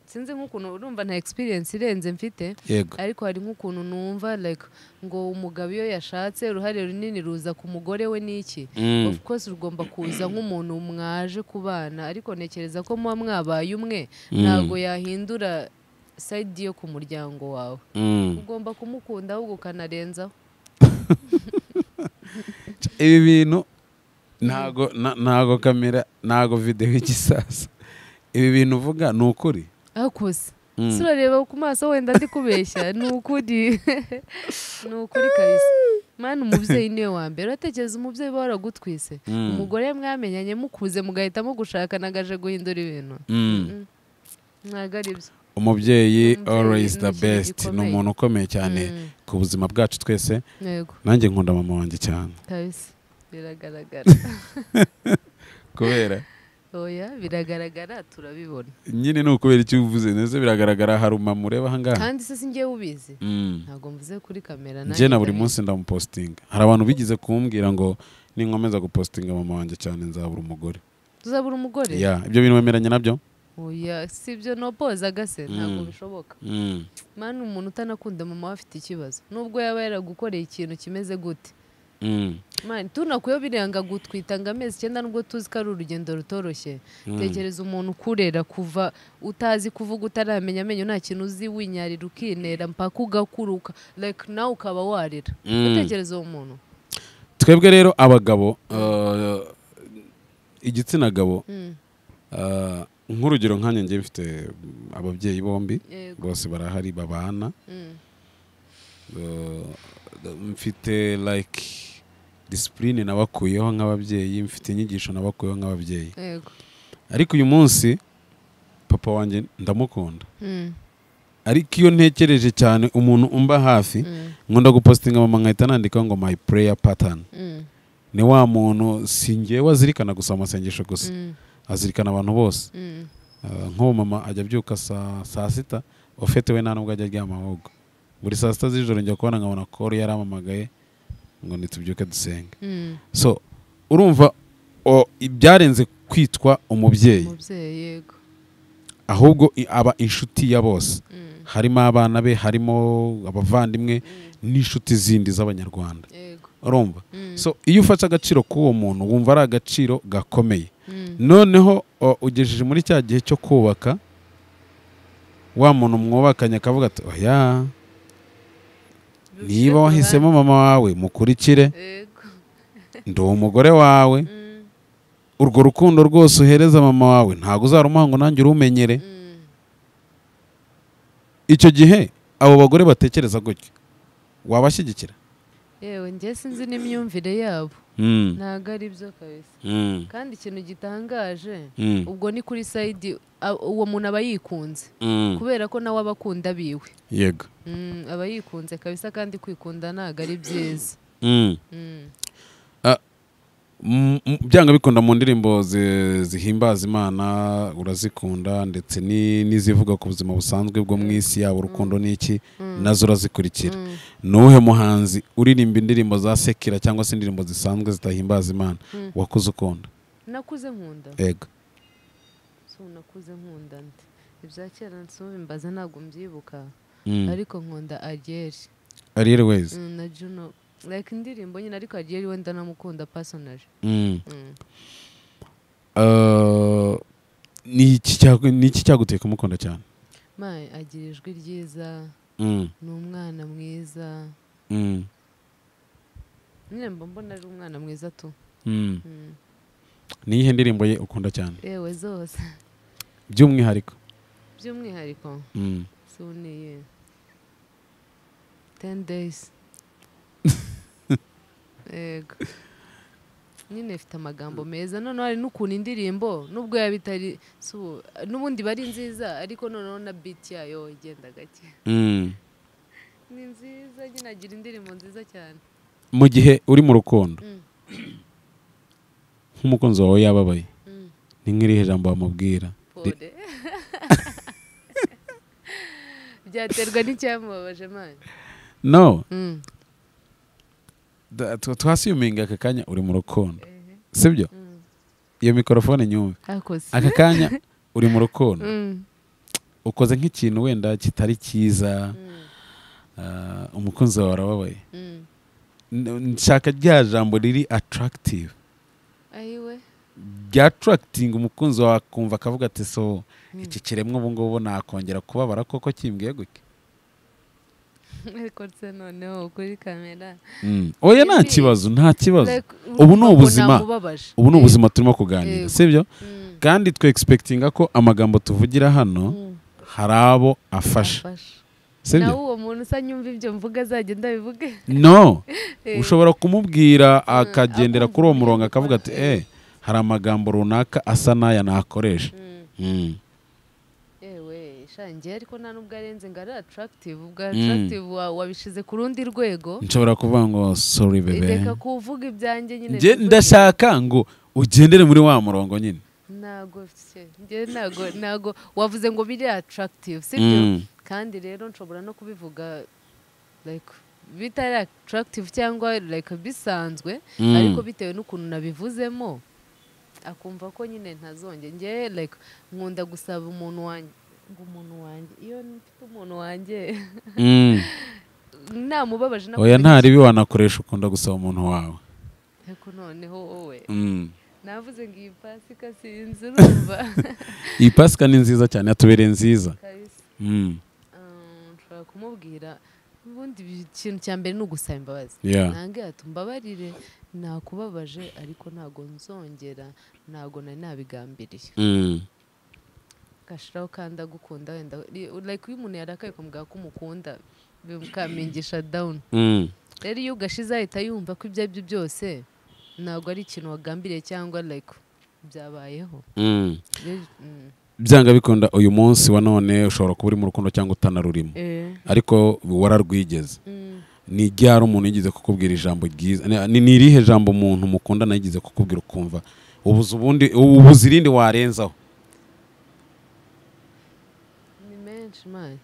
sinzi nk'ukuntu urumva nta experience irenze mfite ariko hari nk'ukuntu numva like ngo umugabo iyo yashatse uruhare runini ruza ku mugore we n'iki of course rugomba kuza nk'umuntu mwaje kubana ariko ntekereza ko muba mwabaye umwe ntabwo yahindura side yo ku muryango wawe ugomba kumukunda ahubwo ukanarenzaho ibi bintu ntago kamera ntago video y'igisasa ibi bintu uvuga ni ukuri akuze surareba ku maso wenda ndi kubeshya ni ukuri kabisa mwana umubyeyi niwe wa mbere uratekereza umubyeyi uba waragutwise umugore mwamenyanye mukuze mugahitamo gushaka nagaje guhindura ibintu ntabwo ari byo umubyeyi always the best ni umuntu ukomeye cyane ku buzima bwacu twese nanjye nkunda mama wanjye cyane kabisa biragaragara kubera oya biragaragara turabibona nyine ni ukubera icyo uvuze neze biragaragara hari umama ureba ahangaha kandi se singiye ubizi ntabwo mvuze kuri kamera njye na buri munsi ndamupostinga hari abantu bigize kumbwira ngo ninkomeza gupostinga mama wanjye cyane nzabura umugore tuzabura umugore ibyo bintu wemeranya nabyo oya sibyo nopozaga se ntabwo bishoboka mani umuntu utanakunda mama we afite ikibazo nubwo yaba yaragukoreye ikintu kimeze gute mani tunakuyo biranga gutwita ngo amezi 9 nubwo tuzi ko ari urugendo rutoroshye tekereza umuntu ukurera kuva utazi kuvuga utaramenya amenyo nta kintu uzi winyarira ukinera mpaka ugakuruka like nawe ukaba warira utekereza uwo muntu twebwe rero abagabo igitsina gabo nk'urugero nkanjye ngiye mfite ababyeyi bombi bose barahari babana mfite like discipline nabakuyeho nk'ababyeyi mfite inyigisho nabakuyeho nk'ababyeyi ariko uyu munsi papa wanjye ndamukunda ariko iyo ntekereje cyane umuntu umba hafi nkunda gupostinga mama nkahita nandika ngo my prayer pattern ni wa muntu singiye wazirikana gusa amasengesho gusa azirikana abantu bose nk'uwo mama ajya abyuka saa sita ufite we nta nubwo ajya aryama ahubwo buri saa sita z'ijoro njya kubona nkabona koro yaramamagaye ngo nitubyuke dusenge so urumva byarenze kwitwa umubyeyi yego ahubwo aba inshuti ya bose harimo abana be harimo abavandimwe n'inshuti zindi z'abanyarwanda urumva so iyo ufashe agaciro k'uwo muntu wumva ari agaciro gakomeye noneho ugejeje muri cya gihe cyo kubaka wa muntu mwubakanye akavuga ati oya niba wahisemo mama wawe mukurikire ndi umugore wawe urwo rukundo rwose uhereza mama wawe ntabwo uzarumuha ngo nanjye urumenyere icyo gihe abo bagore batekereza gutyo wabashyigikira yewe njye sinzi n'imyumvire yabo ntabwo ari byo kabisa kandi ikintu gitangaje ubwo ni kuri sayidi uwo muntu aba yikunze kubera ko nawe aba akunda biwe yego aba yikunze kabisa kandi kwikunda ntabwo ari byiza byanga bikunda mu ndirimbo zihimbaza Imana urazikunda ndetse n'izivuga ku buzima busanzwe bwo mu isi yabo urukundo n'iki nazo urazikurikira nuhe muhanzi uririmba indirimbo za sekira cyangwa se indirimbo zisanzwe zitahimbaza Imana wakuze ukunda nakuze nkunda yego so nakuze nkunda nte ibya kera nsubimbaza ntabwo mbyibuka ariko nkunda Ariel Ways na Juno like indirimbo nyine ariko Ariel wenda namukunda personage ni iki cyaguteye kumukunda cyane Mai agira ijwi ryiza ni umwana mwiza nyine mbona ari umwana mwiza tu ni iyihe ndirimbo ye ukunda cyane? yewe zose by'umwihariko suniye 10 days yego nyine ifite amagambo meza noneho hari n'ukuntu indirimbo nubwo yaba itari n'ubundi bari nziza ariko noneho na beat yayo igenda gake ni nziza nyine agira indirimbo nziza cyane. Mu gihe uri mu rukundo nk'umukunzi wawe yababaye ni nk'irihe jambo wamubwira? byaterwa n'icyamubabaje mani. No twasiyuminga aka kanya uri mu rukundo sibyo? iyo mikorofone nyumve aka kanya uri mu rukundo ukoze nk'ikintu wenda kitari cyiza umukunzi wawe arababaye nshaka rya jambo riri attractive rya attracting umukunzi wawe akumva akavuga ati so iki kiremwa ubu ngubu nakongera kubabara koko kimbwiye gutya. ariko se noneho kuri kamera oya nta kibazo ubu ni ubuzima turimo kuganira sibyo? kandi twe expectinga ko amagambo tuvugira hano hari abo afasha sibyo? nawe uwo muntu usa nyumva ibyo mvuga azagenda bivuge no ushobora kumubwira akagendera kuri uwo murongo akavuga ati hari amagambo runaka asa n'aya nakoresha. shangiye ariko nta nubwo arenze ngo ari attractive ubwo attractive wabishize ku rundi rwego. nshobora kuvuga ngo sorry bebe reka kuvuga ibyanjye nyine ndashaka ngo ugendere muri wa murongo nyine. ntago wavuze ngo biri attractive sibyo? kandi rero nshobora no kubivuga like bitari attractive cyangwa like bisanzwe ariko bitewe n'ukuntu nabivuzemo akumva ko nyine ntazonge nge like nkunda gusaba umuntu wanjye iyo mfite umuntu wanjye namubabaje oya ntaribi wanakoresha ukunda gusaba umuntu wawe ariko noneho wowe navuze ngo iyi pasika sinzi urumva. iyi pasika ni nziza cyane yatubereye nziza. nshobora kumubwira ubundi ikintu cya mbere ni ugusaba imbabazi. nange mbabarire nakubabaje ariko ntago nzongera ntago nari nabigambiriye. gashiraho kandi agukunda wenda like iyo umuntu yarakaye kumubwira ko umukunda bikamingisha down. rero iyo ugashize ahita yumva ko ibyo aribyo byose ntabwo ari ikintu wagambiriye cyangwa like byabayeho. byanga bikunda uyu munsi wa none ushobora kuba uri mu rukundo cyangwa utanarurimo ariko wararwigeze. ni ryari umuntu yigeze kukubwira ijambo ryiza? ni irihe jambo umuntu mukundana yigeze kukubwira ukumva ubuze irindi warenzaho? ni menshi mani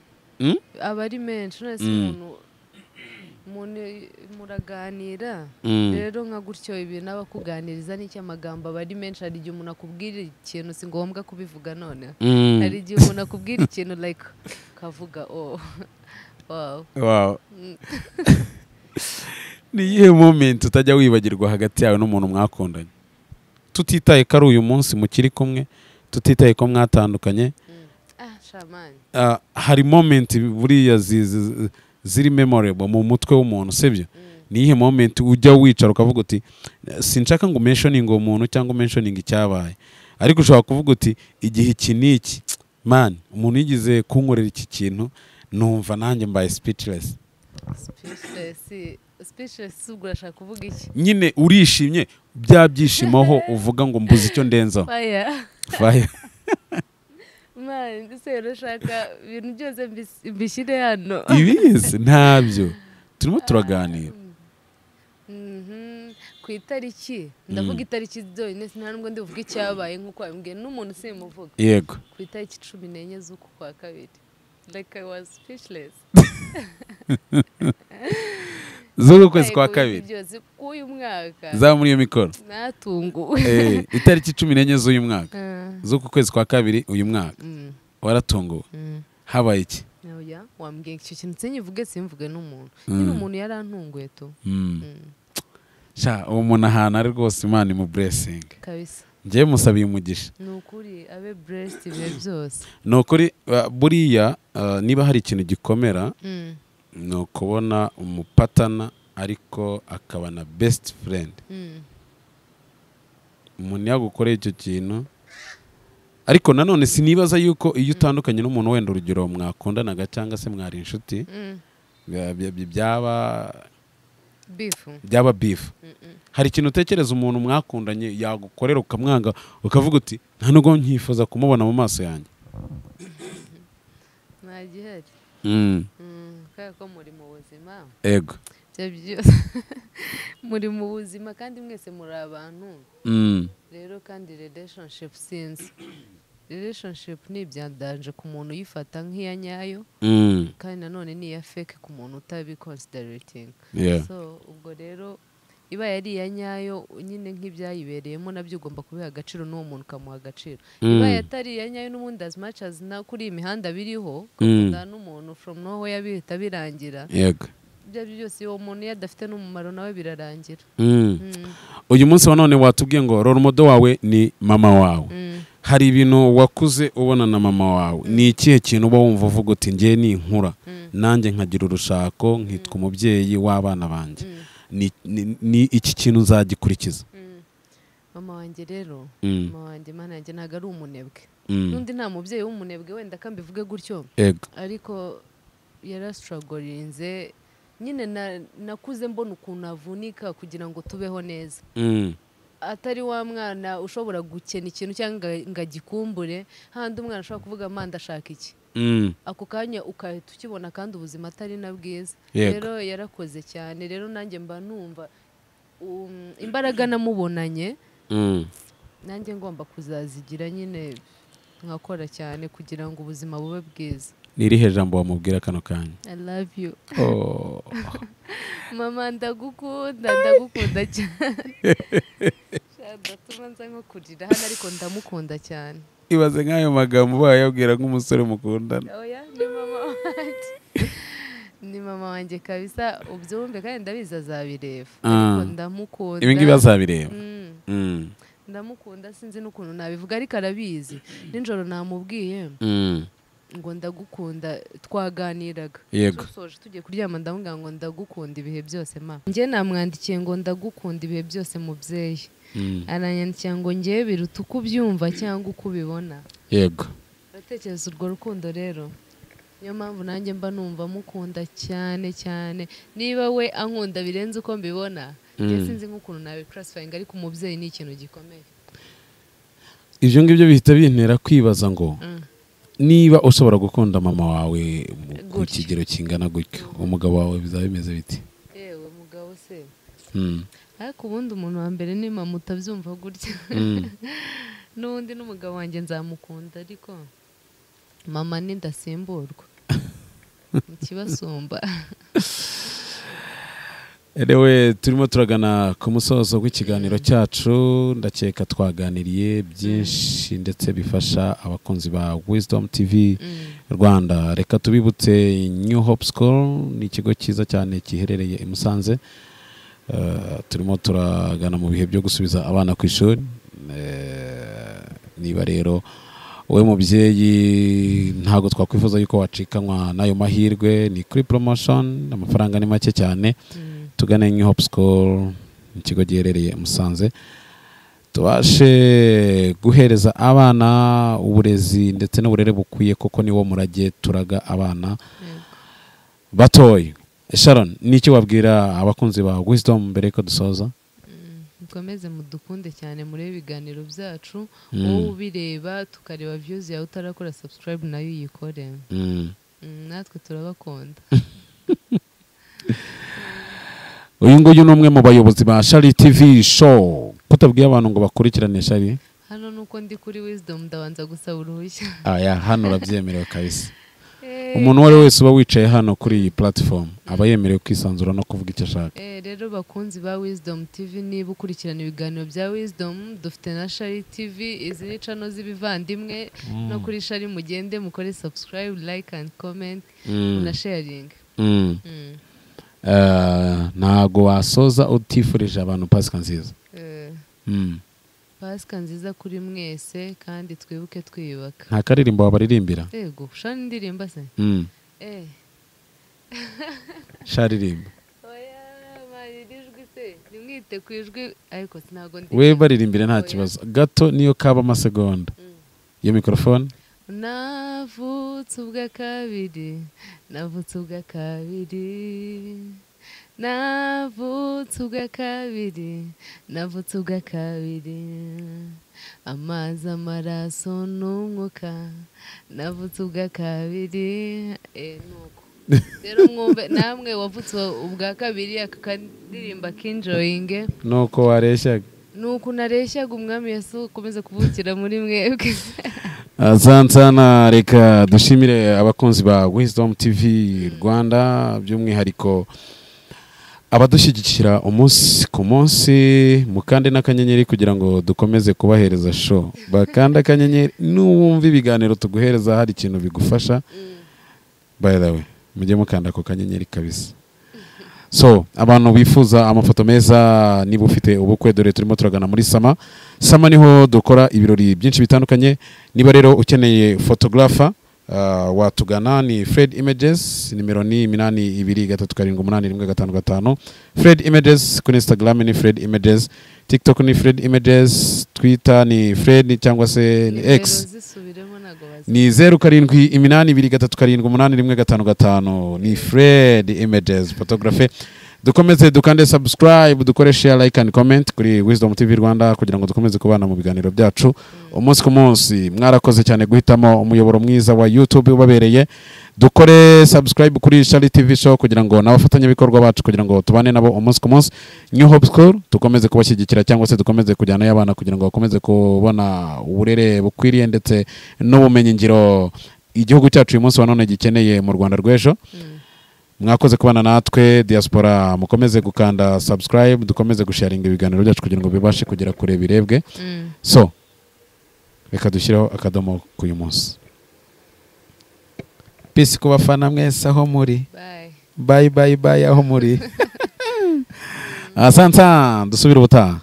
aba ari menshi none umuntu muraganira rero nka gutyo ibintu aba akuganiriza n'icyo amagambo aba ari menshi. hari igihe umuntu akubwira ikintu si ngombwa kubivuga noneho hari igihe umuntu akubwira ikintu like kavuga wow ni iyihe moment utajya wibagirwa hagati yawe n'umuntu mwakundanye tutitaye ko ari uyu munsi mukiri kumwe tutitaye ko mwatandukanye? hari moment buriya ziri memorable mu mutwe w'umuntu sibyo? ni iyihe moment ujya wicara ukavuga uti sinshaka ngo mentioning uwo muntu cyangwa mentioning icyabaye ariko ushobora kuvuga uti igihe iki n'iki man umuntu yigize kunkorera iki kintu numva nanjye mbaye speechless. speechless ubwo urashaka kuvuga iki? nyine urishimye bya byishimaho uvuga ngo mbuze icyo ndenzaho. fire man ese urashaka ibintu byose mbishyire hano? ibizi ntabyo turimo turaganira. ku itariki ndavuga itariki zonyine nta nubwo ndivuga icyabaye nk'uko wabibwiye n'umuntu simuvuga. yego ku itariki 14 z'uku kwa kabiri like I was speechless. z'uku kwezi kwa kabiri k'uyu mwaka za muri iyo mikoro natunguwe. itariki 14 z'uyu mwaka z'uku kwezi kwa kabiri uyu mwaka waratunguwe. habaye iki? wambwiye icyo kintu sinyivuge simvuge n'umuntu nyine umuntu yarantunguye tu. uwo muntu ahantu ari rwose Imana imu blessing kabisa. njye musabiye umugisha ni ukuri abe blessed ibihe byose ni ukuri buriya niba hari ikintu gikomera ni ukubona umupatana ariko akaba na best friend umuntu yagukoreye icyo kintu ariko nanone sinibaza yuko iyo utandukanye n'umuntu wenda urugero mwakundanaga cyangwa se mwari inshuti byaba beef hari ikintu utekereza umuntu mwakundanye yagukorera ukamwanga ukavuga uti nta nubwo nkifuza kumubona mu maso yanjye nta gihari kubera ko muri mu buzima ego muri mu buzima kandi mwese muri abantu rero kandi relationship sinzi relationship ni ibyandanje ku muntu uyifata nk'iya nyayo kandi nanone ni iya fake ku muntu utabiconsiderating so ubwo rero iba yari iya nyayo nyine nk'ibyayibereyemo nabyo ugomba kubiha agaciro n'uwo muntu ukamuha agaciro iba yatari iya nyayo n'ubundi as much as na kuri iyi mihanda biriho ukakundana n'umuntu from nowhere yabihita birangira yego ibyo byose uwo muntu iyo adafite n'umumaro nawe birarangira uyu munsi wa none watubwiye ngo role model wawe ni mama wawe hari ibintu wakuze ubona na mama wawe ni ikihe kintu uba wumva uvuga uti ngiye ni inkura nanjye nkagira urushako nkitwa umubyeyi w'abana banjye ni iki kintu nzagikurikiza mama wanjye rero mama wanjye mana yanjye ntabwo ari umunebwe n'undi nta mubyeyi w'umunebwe wenda kambivuge gutyo ariko yarastrogorinze nyine nakuze mbona ukuntu avunika kugira ngo tubeho neza atari wa mwana ushobora gukena ikintu cyangwa ngo agikumbure handi umwana ashobora kuvuga manda ashaka iki ako kanya ukahita ukibona kandi ubuzima atari na bwiza rero yarakoze cyane rero nanjye mba numva imbaraga namubonanye nanjye ngomba kuzazigira nyine nkakora cyane kugira ngo ubuzima bube bwiza nirihe jambo wamubwira kano kanya I love you mama ndagukunda cyane ndatuma nza nko kurira hano ariko ndamukunda cyane ibaze nk'ayo magambo bayabwira nk'umusore mukundana oya ni mama wanjye ni mama wanjye kabisa ubyumve kandi ndabizi azabireba ariko ndamukunda ibi ngibi azabireba ndamukunda sinzi n'ukuntu nabivuga ariko arabizi nijoro namubwiye ngo ndagukunda twaganiraga soje tugiye kuryama ndamubwira ngo ndagukunda ibihe byose ma njye namwandikiye ngo ndagukunda ibihe byose mubyeyi aranyandikira ngo ngewe biruta uko ubyumva cyangwa uko ubibona yego uratekereza urwo rukundo rero niyo mpamvu nanjye mba numva mukunda cyane cyane niba we ankunda birenze uko mbibona njye sinzi nk'ukuntu nawe classifying ariko umubyeyi ni ikintu gikomeye ibyo ngibyo bihita bintera kwibaza ngo niba ushobora gukunda mama wawe ku kigero kingana gutyo umugabo wawe bizaba bimeze biti yewe umugabo se ariko ubundi umuntu wa mbere ni mama utabyumva gutya n'ubundi n'umugabo wanjye nzamukunda ariko mama ni ndasimburwa ikibasumba erewe turimo turagana ku musozo w'ikiganiro cyacu ndakeka twaganiriye byinshi ndetse bifasha abakunzi ba Wisdom TV Rwanda reka tubibutse New Hope School ni ikigo cyiza cyane giherereye i Musanze turimo turagana mu bihe byo gusubiza abana ku ishuri niba rero wowe mubyeyi ntabwo twakwifuza yuko wacikanwa n'ayo mahirwe ni kuri promotion amafaranga ni make cyane tugane New Hope School ikigo giherereye Musanze tubashe guhereza abana uburezi ndetse n'uburere bukwiye kuko niwo murage turaga abana batoye Sharon niki wabwira abakunzi ba Wisdom mbere ko dusoza mukomeze mudukunde cyane muri ibiganiro byacu wowe ubireba tukareba views yawe utarakora subscribe nayo yikore natwe turabakunda uyu nguyu ni umwe mu bayobozi ba Shari TV show kutabwiye abantu ngo bakurikirane Shari hano nuko ndi kuri Wisdom ndabanza gusaba uruhushya hano urabyemerewe kabisa umuntu wari wese uba wicaye hano kuri iyi platform aba yemerewe kwisanzura no kuvuga icyo ashaka rero bakunzi ba Wisdom TV niba ukurikirana ibiganiro bya Wisdom dufite na Shari TV izi ni channel z'ibivandimwe no kuri Shari mugende mukore subscribe like and comment na sharing ntago wasoza utifurije abantu Pasika nziza Pasika nziza kuri mwese kandi twibuke twiyubaka. nta karirimbo wabaririmbira? Yego shani ndirimba se. Sharirimba. Oya maririjwe se nimwite kwijwi ariko sinago ndi. We baririmbire nta kibazo gato niyo kaba amasegonda. Iyo mikrofone. Navutse ubwa kabiri amazi amaraso n'umwuka navutse ubwa kabiri nuko rero mwumve namwe wavutse ubwa kabiri akakadirimba kinjoyinge nuko wareshyaga nuko nareshyaga umwami Yesu ukomeza kuvukira muri mwebwe. Sana reka dushimire abakunzi ba Wisdom TV Rwanda by'umwihariko abadushyigikira umunsi ku munsi mukande n'akanyenyeri kugira ngo dukomeze kubahereza show bakanda akanyenyeri n'uwumva ibiganiro tuguhereza hari ikintu bigufasha by the way mujye mukanda ko kanyenyeri kabisa. So abantu bifuza amafoto meza niba ufite ubukwe dore turimo turagana muri Sama niho dukora ibirori byinshi bitandukanye. Niba rero ukeneye photographer watugana ni Fred Images nimero ni 82378155 Fred Images kuri Instagram ni Fred Images, TikTok ni Fred Images, Twitter ni Fred cyangwa se ni X ni 0782378155 ni Fred Images photography. Dukomeze dukande subscribe, dukore share, like and comment kuri Wisdom TV Rwanda kugira ngo dukomeze kubana mu biganiro byacu umunsi ku munsi. Mwarakoze cyane guhitamo umuyoboro mwiza wa YouTube ubabereye. Dukore subscribe kuri Shali TV show kugira ngo nabafatanya bikorwa bacu kugira ngo tubane nabo umunsi ku munsi. New Hope School dukomeze kubashyigikira cyangwa se dukomeze kujyana y'abana kugira ngo bakomeze kubona uburere bukwiriye ndetse n'ubumenyi ngiro igihugu cyacu uyu munsi wa none gikeneye mu Rwanda rw'ejo. Mwakoze kubana natwe diaspora mukomeze gukanda subscribe dukomeze gusharinga ibiganiro byacu kugira ngo bibashe kugera kure birebwe. So reka dushyiraho akadomo k'uyu munsi. Peace ku bafana mwese aho muri. Bye aho muri. Asante dusubira ubutaha.